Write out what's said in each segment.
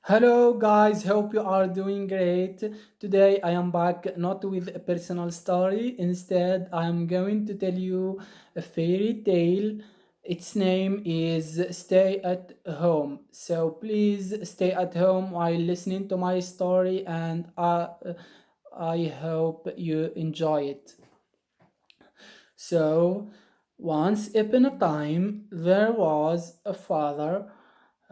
Hello guys, hope you are doing great. Today I am back not with a personal story, instead I am going to tell you a fairy tale. Its name is Stay at Home. So please stay at home while listening to my story and I hope you enjoy it. So, once upon a time, there was a father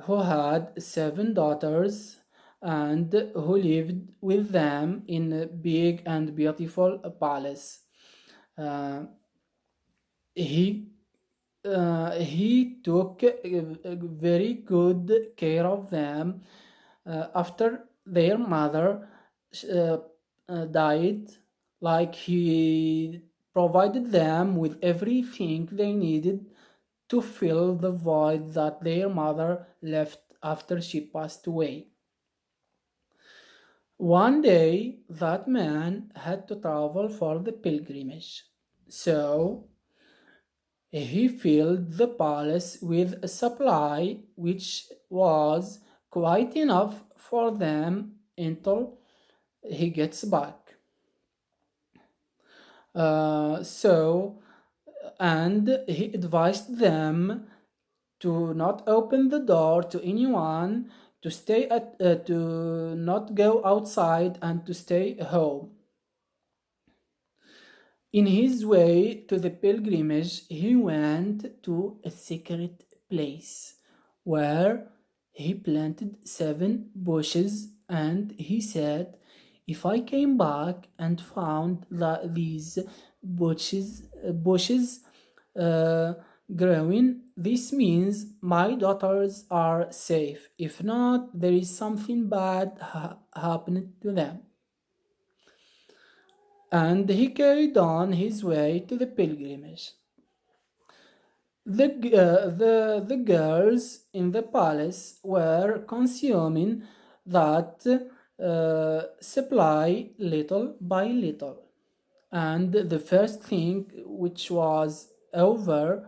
who had seven daughters and who lived with them in a big and beautiful palace. Uh, he he took very good care of them after their mother uh, died. Like he provided them with everything they needed to fill the void that their mother left after she passed away. One day, that man had to travel for the pilgrimage. So he filled the palace with a supply which was quite enough for them until he gets back. So, and he advised them to not open the door to anyone, to not go outside, and to stay home. In his way to the pilgrimage, he went to a secret place where he planted seven bushes and he said, if I came back and found that these bushes uh, growing, this means my daughters are safe. If not, there is something bad happened to them. And he carried on his way to the pilgrimage. The girls in the palace were consuming that supply little by little. And the first thing which was over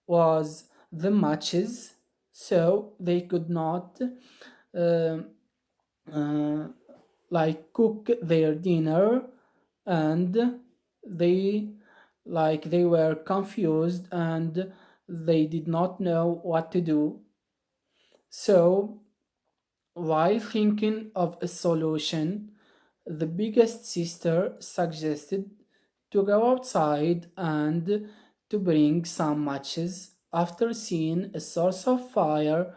was the matches, so they could not uh, uh, like cook their dinner, and they they were confused and they did not know what to do. So while thinking of a solution, the biggest sister suggested to go outside and to bring some matches after seeing a source of fire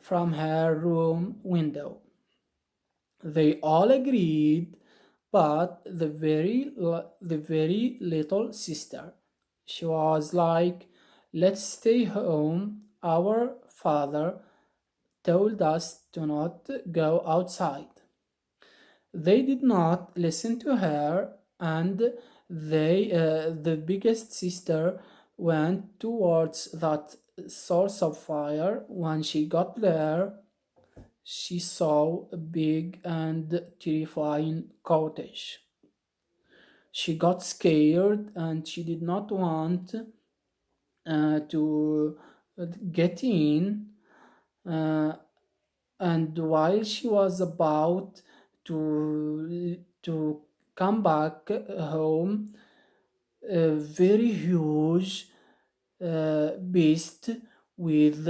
from her room window. They all agreed, but the very little sister, she was like, "Let's stay home. Our father told us to not go outside." They did not listen to her, and the biggest sister went towards that source of fire. When she got there, she saw a big and terrifying cottage. She got scared and she did not want to get in. Uh, and while she was about to come back home, a very huge beast with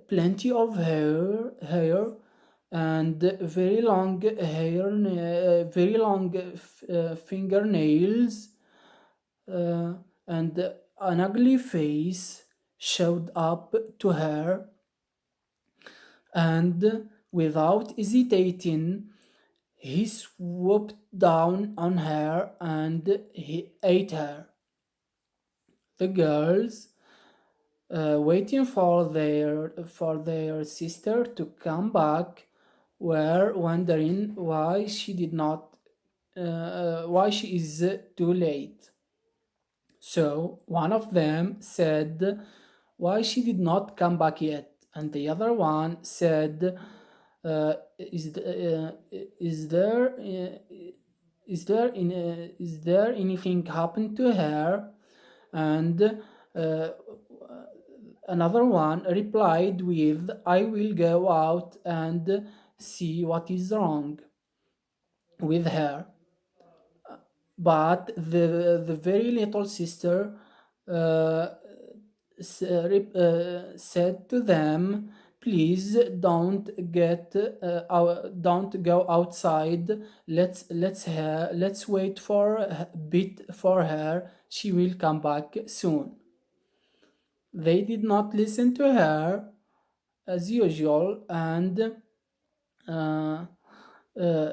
plenty of hair and very long fingernails, uh, and an ugly face showed up to her, and without hesitating, he swooped down on her and he ate her. The girls, waiting for their sister to come back, were wondering why she is too late. So one of them said why she did not come back yet, and the other one said, "Is there is there anything happened to her?" And uh, Another one replied with, I will go out and see what is wrong with her. But the very little sister uh, said to them, please don't go outside. Let's wait for a bit for her. She will come back soon. They did not listen to her as usual, and uh, uh,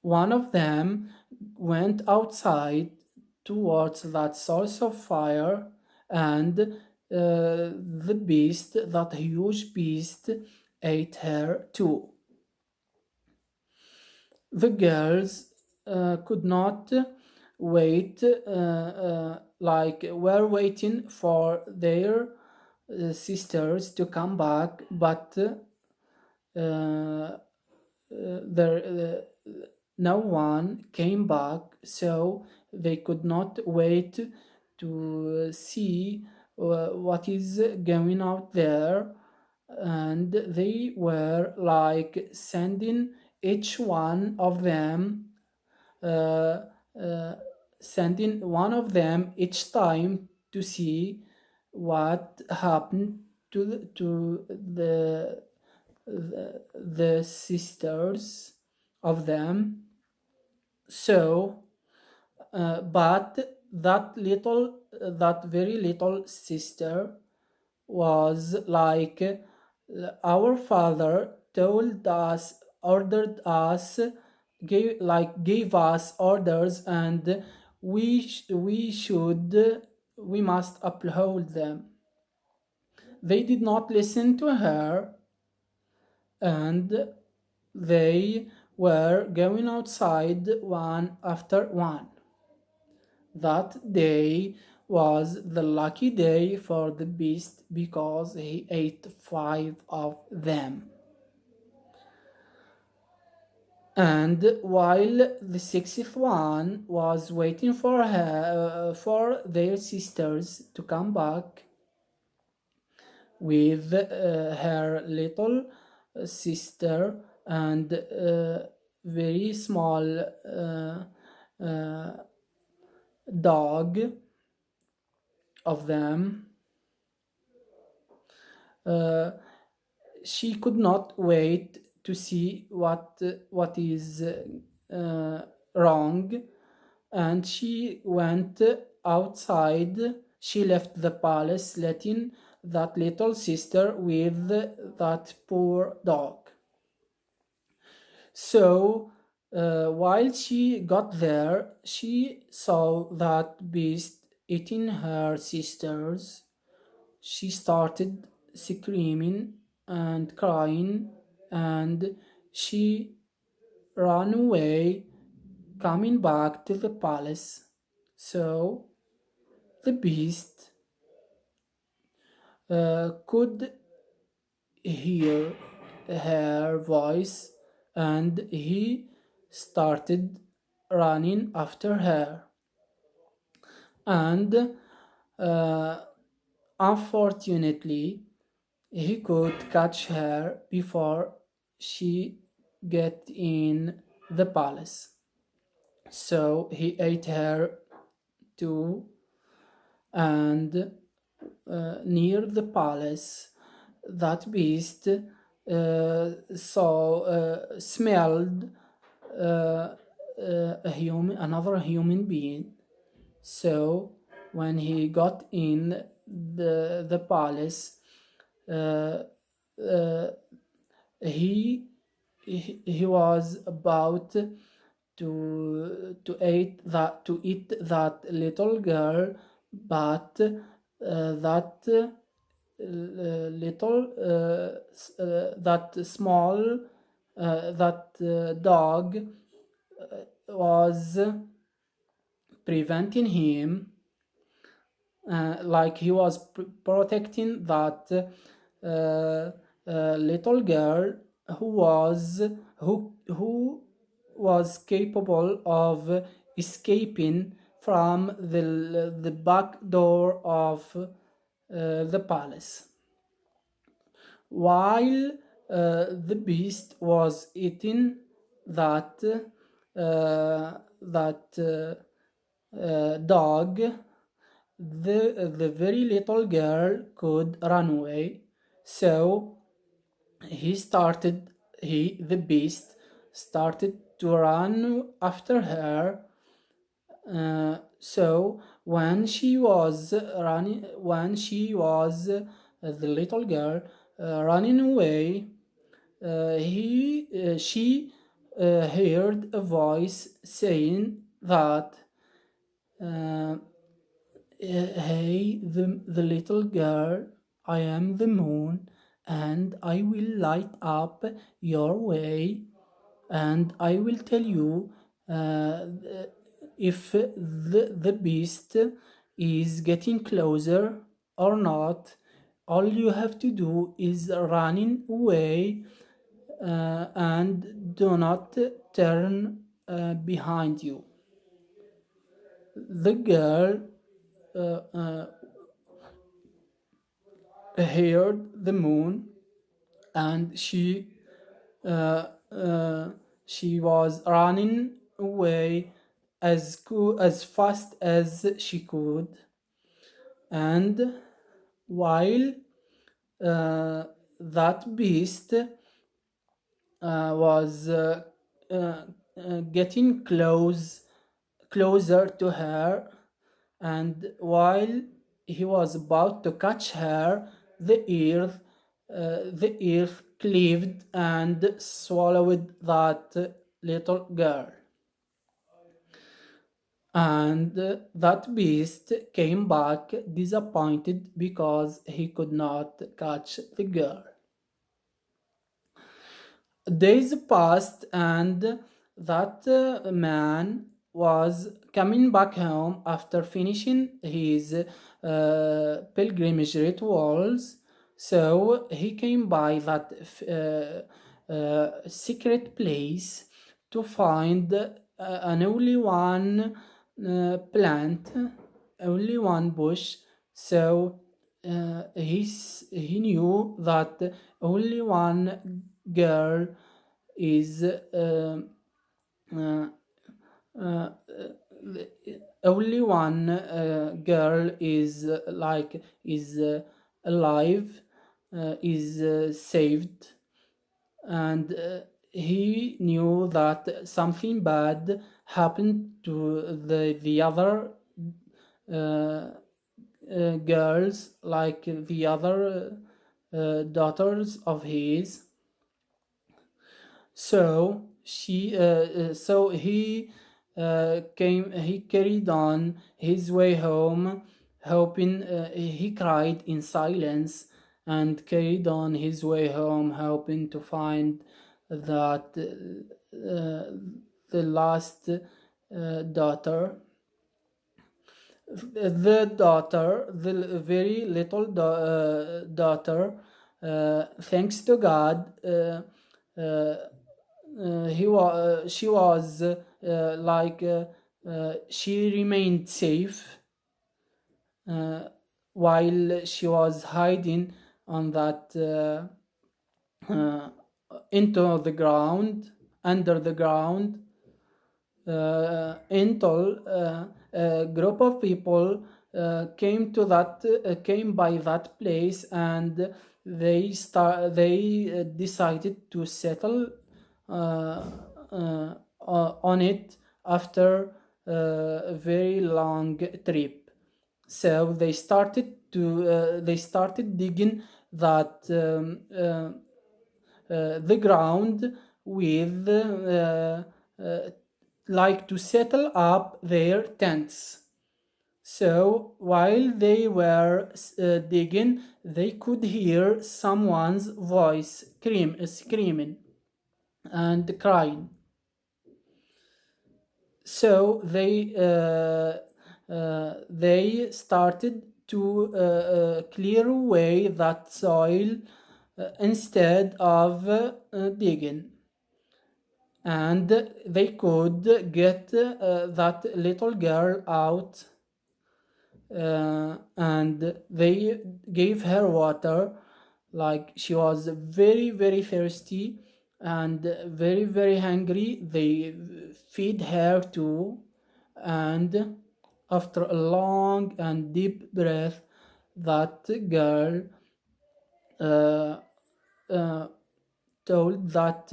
one of them went outside towards that source of fire, and the beast, that huge beast, ate her too. The girls could not wait, were waiting for their sisters to come back, but there no one came back, so they could not wait to see what is going out there, and they were like sending each one of them uh, uh, sending one of them each time to see what happened to the sisters of them. So, but that very little sister was like, our father told us, ordered us, gave us orders, and we must uphold them. They did not listen to her, and they were going outside one after one. That day was the lucky day for the beast because he ate five of them. And while the sixth one was waiting for their sisters to come back with her little sister and very small uh, dog of them, uh, she could not wait to see what is wrong, and she went outside. She left the palace, letting that little sister with that poor dog. So while she got there, she saw that beast eating her sisters. She started screaming and crying, and she ran away, coming back to the palace. So the beast could hear her voice, and he started running after her. And uh, unfortunately, he could catch her before she get in the palace. So he ate her too, and near the palace, that beast smelled another human being. So when he got in the palace, uh, uh, he, he was about to eat that little girl, but that small that dog was preventing him, like he was protecting that little girl who was capable of escaping from the back door of the palace. While the beast was eating that dog, the very little girl could run away. So he started he the beast started to run after her. So when she was the little girl running away, he she heard a voice saying that, uh, hey, the little girl, I am the moon, and I will light up your way, and I will tell you if the beast is getting closer or not. All you have to do is running away, and do not turn behind you. The girl uh, uh, heard the moon, and uh, uh, she was running away as fast as she could. And while uh, that beast was getting closer to her, and while he was about to catch her, the earth cleaved and swallowed that little girl. And that beast came back disappointed because he could not catch the girl. Days passed, and that man was coming back home after finishing his pilgrimage rituals. So he came by that secret place to find an only one plant, only one bush. So he knew that only one girl is uh, uh, only one girl is alive, is saved. And he knew that something bad happened to the other uh, girls, like the other daughters of his. So he carried on his way home, hoping. He cried in silence and carried on his way home, hoping to find that the last daughter. The very little daughter, thanks to God, uh, she was she remained safe uh, while she was hiding on that uh, into the ground, under the ground, until a group of people came by that place, and they decided to settle uh, on it after a very long trip. So they started digging that the ground with to settle up their tents. So while they were digging, they could hear someone's voice screaming and crying. So they started to clear away that soil instead of digging, and they could get that little girl out and they gave her water. Like she was very very thirsty and very very hungry. They feed her too, and after a long and deep breath, that girl uh, uh, told that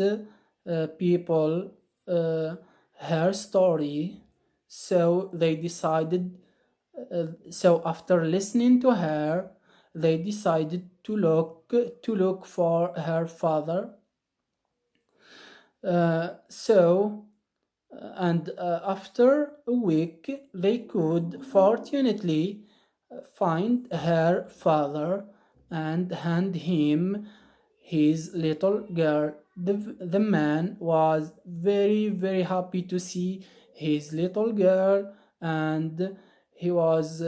people uh, her story. So they decided, so after listening to her, they decided to look for her father. So and after a week they could fortunately find her father and hand him his little girl. The man was very very happy to see his little girl, and he was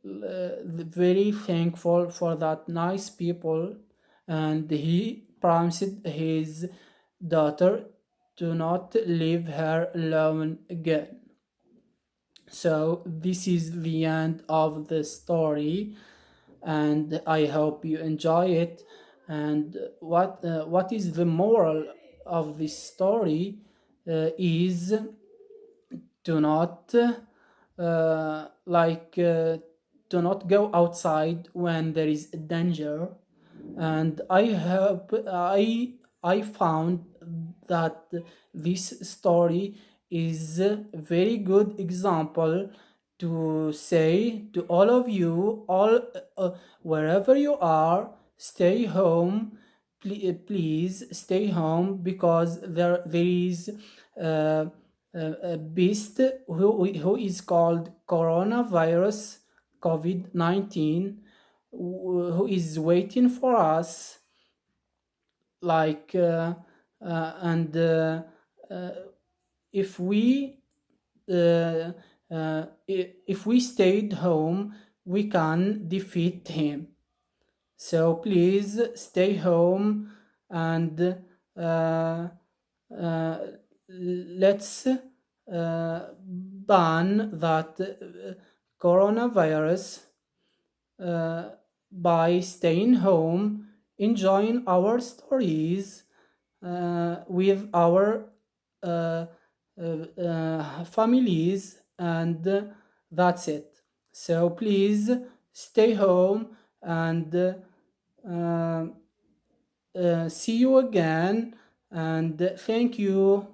very thankful for that nice people, and he promised his daughter to not leave her alone again. So this is the end of the story, and I hope you enjoy it. And what is the moral of this story is do not like do not go outside when there is danger. And I found that this story is a very good example to say to all of you, all wherever you are, stay home. Please stay home, because there is a beast who is called coronavirus, COVID-19, who is waiting for us. Like and uh, if we uh, if we stayed home, we can defeat him. So please stay home, and uh, let's ban that coronavirus uh, by staying home, enjoying our stories with our uh, families, and that's it. So please stay home, and see you again, and thank you.